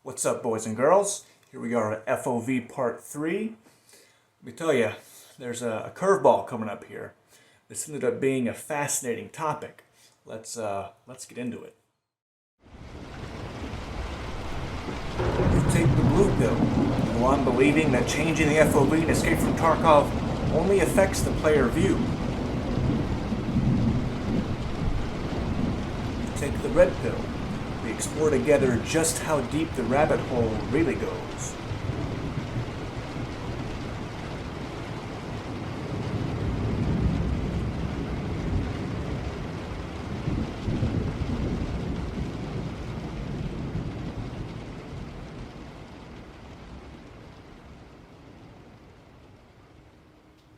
What's up, boys and girls? Here we are at FOV Part 3. Let me tell you, there's a curveball coming up here. This ended up being a fascinating topic. Let's get into it. You take the blue pill. You go on believing that changing the FOV in Escape from Tarkov only affects the player view. You take the red pill. We explore together just how deep the rabbit hole really goes.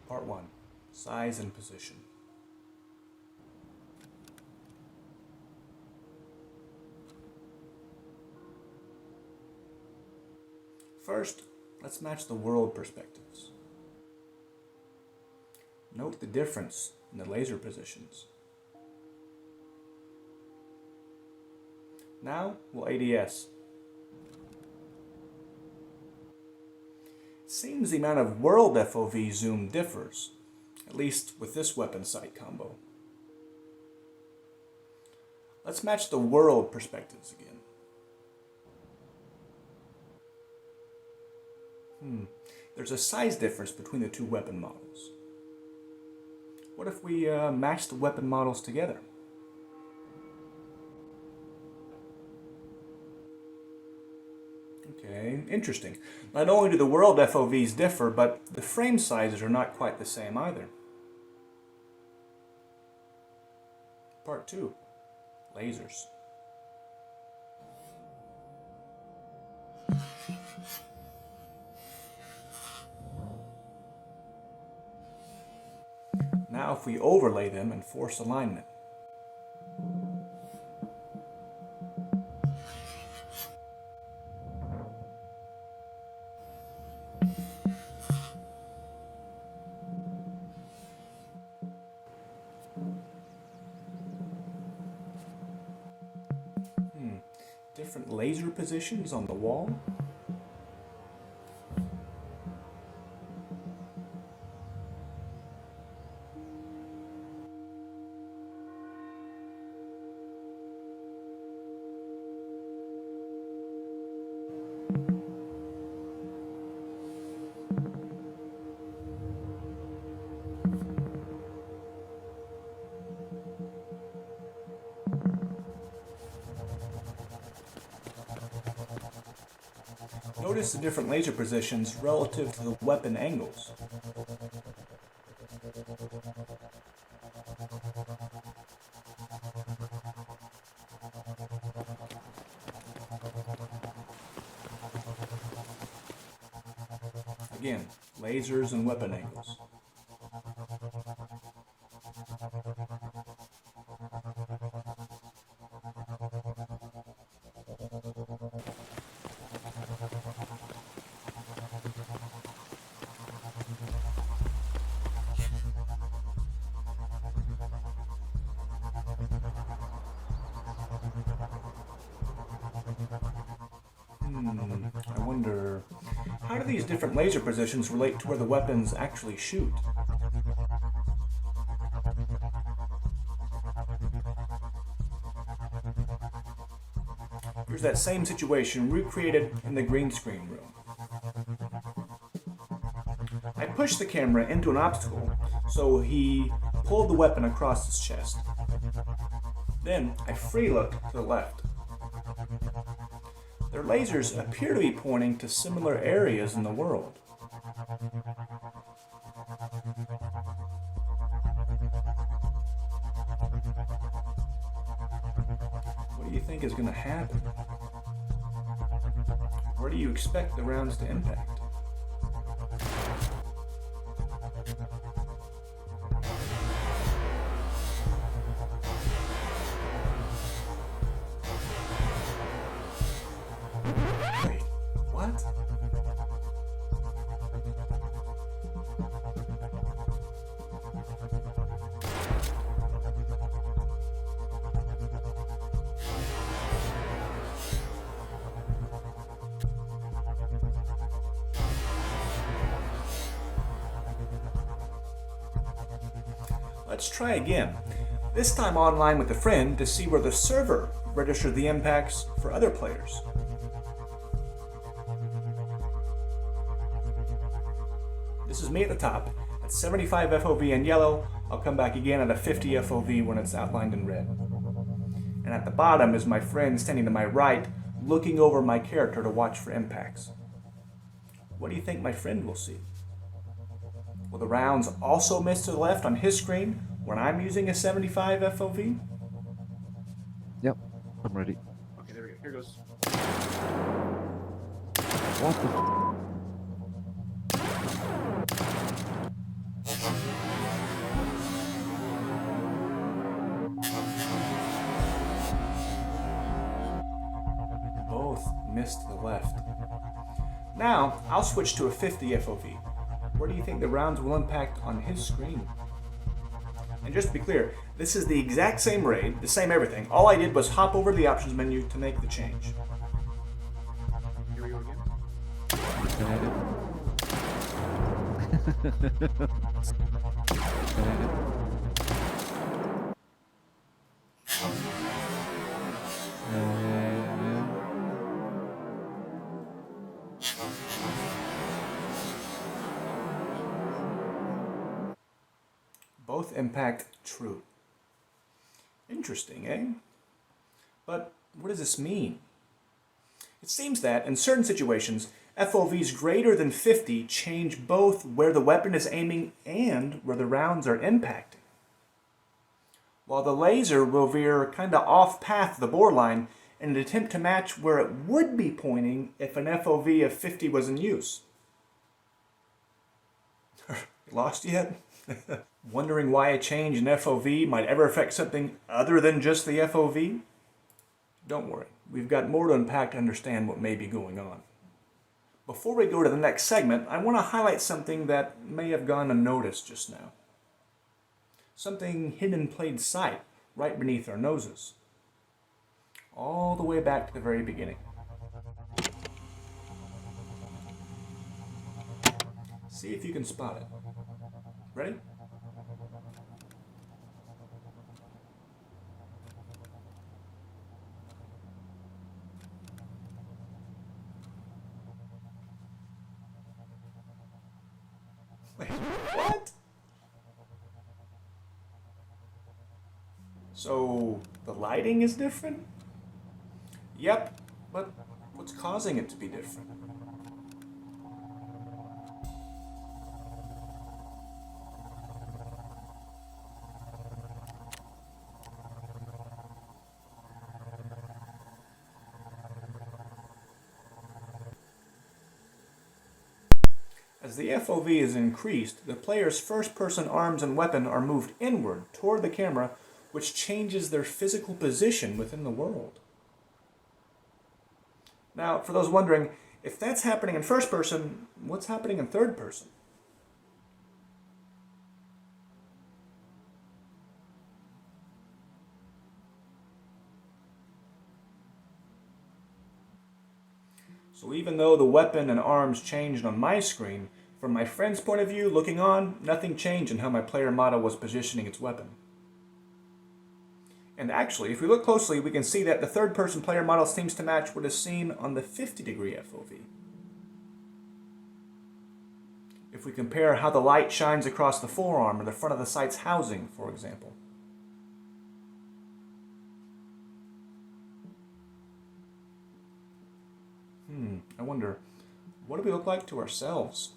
Part 1. Size and position. First, let's match the world perspectives. Note the difference in the laser positions. Now, we'll ADS. It seems the amount of world FOV zoom differs, at least with this weapon sight combo. Let's match the world perspectives again. There's a size difference between the two weapon models. What if we match the weapon models together? Okay, interesting. Not only do the world FOVs differ, but the frame sizes are not quite the same either. Part 2. Lasers. Now if we overlay them and force alignment. Different laser positions on the wall. Notice the different laser positions relative to the weapon angles. Again, lasers and weapon angles. I wonder, how do these different laser positions relate to where the weapons actually shoot? Here's that same situation recreated in the green screen room. I pushed the camera into an obstacle, so he pulled the weapon across his chest. Then I free looked to the left. Their lasers appear to be pointing to similar areas in the world. What do you think is going to happen? Where do you expect the rounds to impact? Wait, what? Let's try again. This time online with a friend to see where the server registered the impacts for other players. This is me at the top, at 75 FOV in yellow. I'll come back again at a 50 FOV when it's outlined in red. And at the bottom is my friend standing to my right, looking over my character to watch for impacts. What do you think my friend will see? Will the rounds also miss to the left on his screen when I'm using a 75 FOV? Yep, I'm ready. Okay, there we go. Here goes. What the? Both missed to the left. Now, I'll switch to a 50 FOV. Where do you think the rounds will impact on his screen? And just to be clear, this is the exact same raid, the same everything. All I did was hop over to the options menu to make the change. Here we go Both impact true. Interesting, eh? But what does this mean? It seems that, in certain situations, FOVs greater than 50 change both where the weapon is aiming and where the rounds are impacting. While the laser will veer kinda off path of the boreline in an attempt to match where it would be pointing if an FOV of 50 was in use. Lost yet? Wondering why a change in FOV might ever affect something other than just the FOV? Don't worry, we've got more to unpack to understand what may be going on. Before we go to the next segment, I want to highlight something that may have gone unnoticed just now. Something hidden in plain sight, right beneath our noses. All the way back to the very beginning. See if you can spot it. Ready? Wait, what? So, the lighting is different? Yep, but what's causing it to be different? As the FOV is increased, the player's first-person arms and weapon are moved inward toward the camera, which changes their physical position within the world. Now, for those wondering, if that's happening in first person, what's happening in third person? So even though the weapon and arms changed on my screen, from my friend's point of view, looking on, nothing changed in how my player model was positioning its weapon. And actually, if we look closely, we can see that the third-person player model seems to match what is seen on the 50-degree FOV. If we compare how the light shines across the forearm or the front of the sight's housing, for example. I wonder, what do we look like to ourselves?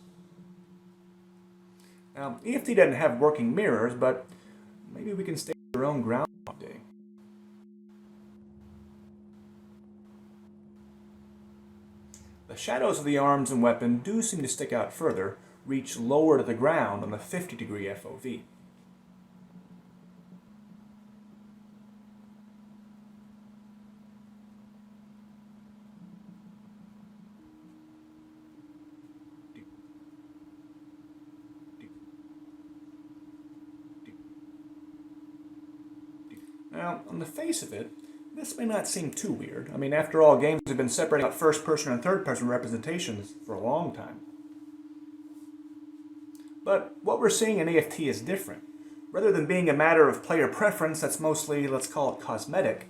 Now, EFT doesn't have working mirrors, but maybe we can stay our own ground all day. The shadows of the arms and weapon do seem to stick out further, reach lower to the ground on the 50-degree FOV. Now, on the face of it, this may not seem too weird. I mean, after all, games have been separating out first-person and third-person representations for a long time. But what we're seeing in AFT is different. Rather than being a matter of player preference that's mostly, let's call it cosmetic,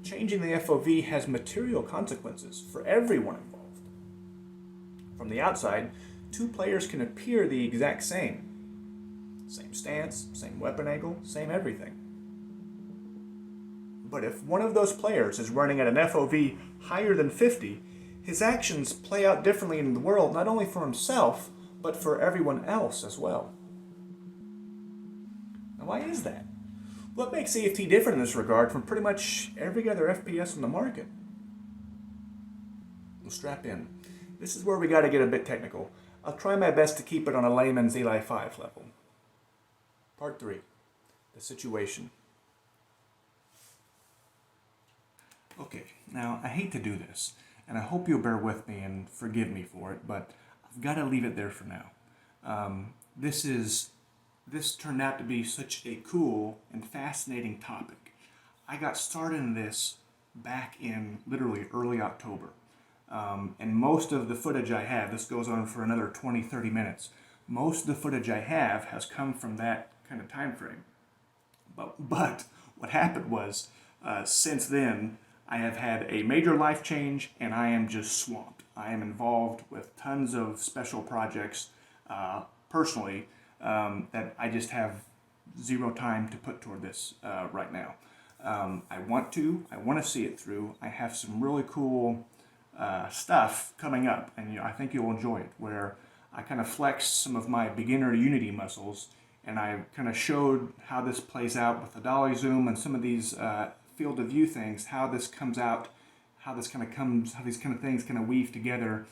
changing the FOV has material consequences for everyone involved. From the outside, two players can appear the exact same. Same stance, same weapon angle, same everything. But if one of those players is running at an FOV higher than 50, his actions play out differently in the world, not only for himself, but for everyone else as well. Now, why is that? What makes EFT different in this regard from pretty much every other FPS on the market? Well, strap in. This is where we gotta get a bit technical. I'll try my best to keep it on a layman's Eli 5 level. Part 3. The situation. Okay, now I hate to do this, and I hope you'll bear with me and forgive me for it, but I've got to leave it there for now. This turned out to be such a cool and fascinating topic. I got started in this back in literally early October. And most of the footage I have, this goes on for another 20-30 minutes, most of the footage I have has come from that kind of time frame. But what happened was, since then, I have had a major life change and I am just swamped. I am involved with tons of special projects personally that I just have zero time to put toward this right now. I want to see it through. I have some really cool stuff coming up, and I think you'll enjoy it, where I kind of flexed some of my beginner Unity muscles, and I kind of showed how this plays out with the dolly zoom and some of these field of view things, how this comes out, how these kind of things kind of weave together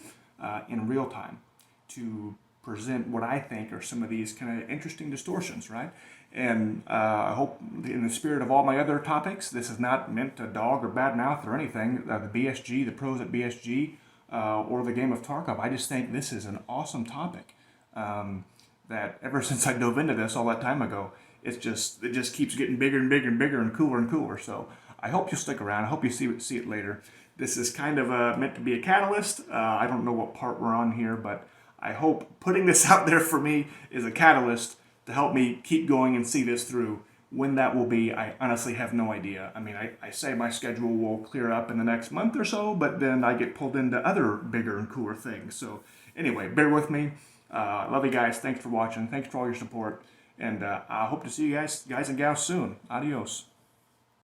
in real time to present what I think are some of these kind of interesting distortions, right? And I hope in the spirit of all my other topics, this is not meant to dog or badmouth or anything, the BSG, the pros at BSG, or the game of Tarkov. I just think this is an awesome topic that ever since I dove into this all that time ago, it just keeps getting bigger and bigger and bigger and cooler. So I hope you'll stick around. I hope you see it later. This is kind of meant to be a catalyst. I don't know what part we're on here, but I hope putting this out there for me is a catalyst to help me keep going and see this through. When that will be, I honestly have no idea. I mean, I say my schedule will clear up in the next month or so, but then I get pulled into other bigger and cooler things. So anyway, bear with me. Love you guys. Thanks for watching. Thanks for all your support. And I hope to see you guys and gals soon. Adios.